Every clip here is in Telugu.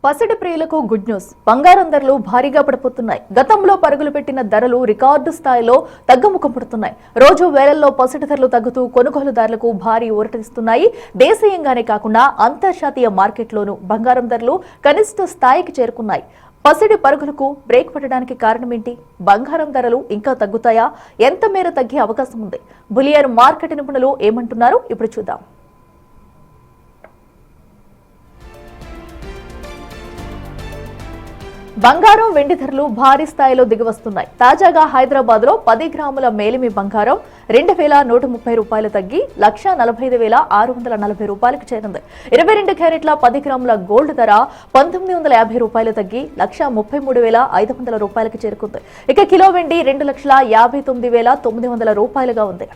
పసిడి ప్రియులకు గుడ్ న్యూస్. బంగారం ధరలు భారీగా పడిపోతున్నాయి. గతంలో పరుగులు పెట్టిన ధరలు రికార్డు స్థాయిలో తగ్గుముఖం పడుతున్నాయి. రోజు వేలల్లో పసిడి ధరలు తగ్గుతూ కొనుగోలుదారులకు భారీ ఊరటనిస్తున్నాయి. దేశీయంగానే కాకుండా అంతర్జాతీయ మార్కెట్లోనూ బంగారం ధరలు కనిష్ట స్థాయికి చేరుకున్నాయి. పసిడి పరుగులకు బ్రేక్ పడడానికి కారణమేంటి? బంగారం ధరలు ఇంకా తగ్గుతాయా? ఎంత మేర తగ్గే అవకాశం ఉంది? బులియన్ మార్కెట్ నిపుణులు ఏమంటున్నారు? ఇప్పుడు చూద్దాం. బంగారం, వెండి ధరలు భారీ స్థాయిలో దిగివస్తున్నాయి. తాజాగా హైదరాబాద్ లో 10 గ్రాముల మేలిమి బంగారం 2130 రూపాయలు తగ్గి 1,45,640 రూపాయలకు చేరింది. 22 క్యారెట్ల 10 గ్రాముల గోల్డ్ ధర 1950 రూపాయలు తగ్గి 1,33,500 రూపాయలకు చేరుకుంది. ఇక కిలో వెండి 2,59,900 రూపాయలుగా ఉంది.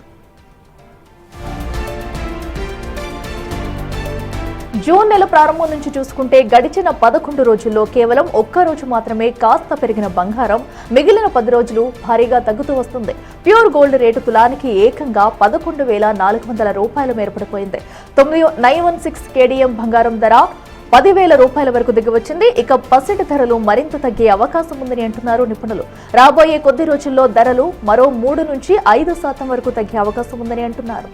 జూన్ నెల ప్రారంభం నుంచి చూసుకుంటే గడిచిన 11 రోజుల్లో కేవలం ఒక్క రోజు మాత్రమే కాస్త పెరిగిన బంగారం మిగిలిన 10 రోజులు భారీగా తగ్గుతూ వస్తుంది. ప్యూర్ గోల్డ్ రేటు తులానికి ఏకంగా 11,400 రూపాయల మేర పడిపోయింది. 916 కేడీఎం బంగారం ధర 10,000 రూపాయల వరకు దిగివచ్చింది. ఇక పసిడి ధరలు మరింత తగ్గే అవకాశం ఉందని అంటున్నారు నిపుణులు. రాబోయే కొద్ది రోజుల్లో ధరలు మరో 3 నుంచి 5% వరకు తగ్గే అవకాశం ఉందని అంటున్నారు.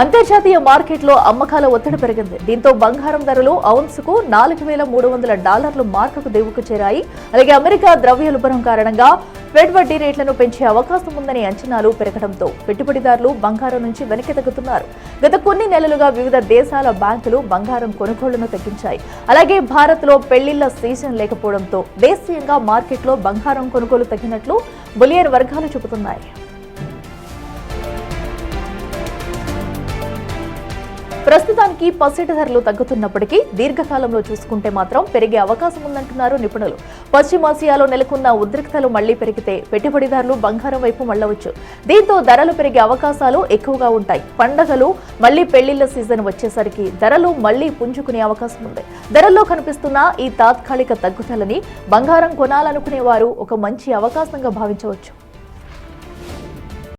అంతర్జాతీయ మార్కెట్లో అమ్మకాల ఒత్తిడి పెరిగింది. దీంతో బంగారం ధరలు ఔన్సుకు $4,300 మార్కుకు దిగువకు చేరాయి. అలాగే అమెరికా ద్రవ్యోల్బణం కారణంగా ఫెడ్ వడ్డీ రేట్లను పెంచే అవకాశం ఉందని అంచనాలు పెరగడంతో పెట్టుబడిదారులు బంగారం నుంచి వెనక్కి తగ్గుతున్నారు. గత కొన్ని నెలలుగా వివిధ దేశాల బ్యాంకులు బంగారం కొనుగోళ్లను తగ్గించాయి. అలాగే భారత్లో పెళ్లిళ్ల సీజన్ లేకపోవడంతో దేశీయంగా మార్కెట్లో బంగారం కొనుగోలు తగ్గినట్లు బులియన్ వర్గాలు చెబుతున్నాయి. ప్రస్తుతానికి పసిడి ధరలు తగ్గుతున్నప్పటికీ దీర్ఘకాలంలో చూసుకుంటే మాత్రం పెరిగే అవకాశం ఉందంటున్నారు నిపుణులు. పశ్చిమాసియాలో నెలకొన్న ఉద్రిక్తలు మళ్లీ పెరిగితే పెట్టుబడిదారులు బంగారం వైపు మళ్లవచ్చు. దీంతో ధరలు పెరిగే అవకాశాలు ఎక్కువగా ఉంటాయి. పండగలు మళ్లీ పెళ్లిళ్ల సీజన్ వచ్చేసరికి ధరలు మళ్లీ పుంజుకునే అవకాశం ఉంది. ధరల్లో కనిపిస్తున్న ఈ తాత్కాలిక తగ్గుదలని బంగారం కొనాలనుకునే వారు ఒక మంచి అవకాశంగా భావించవచ్చు.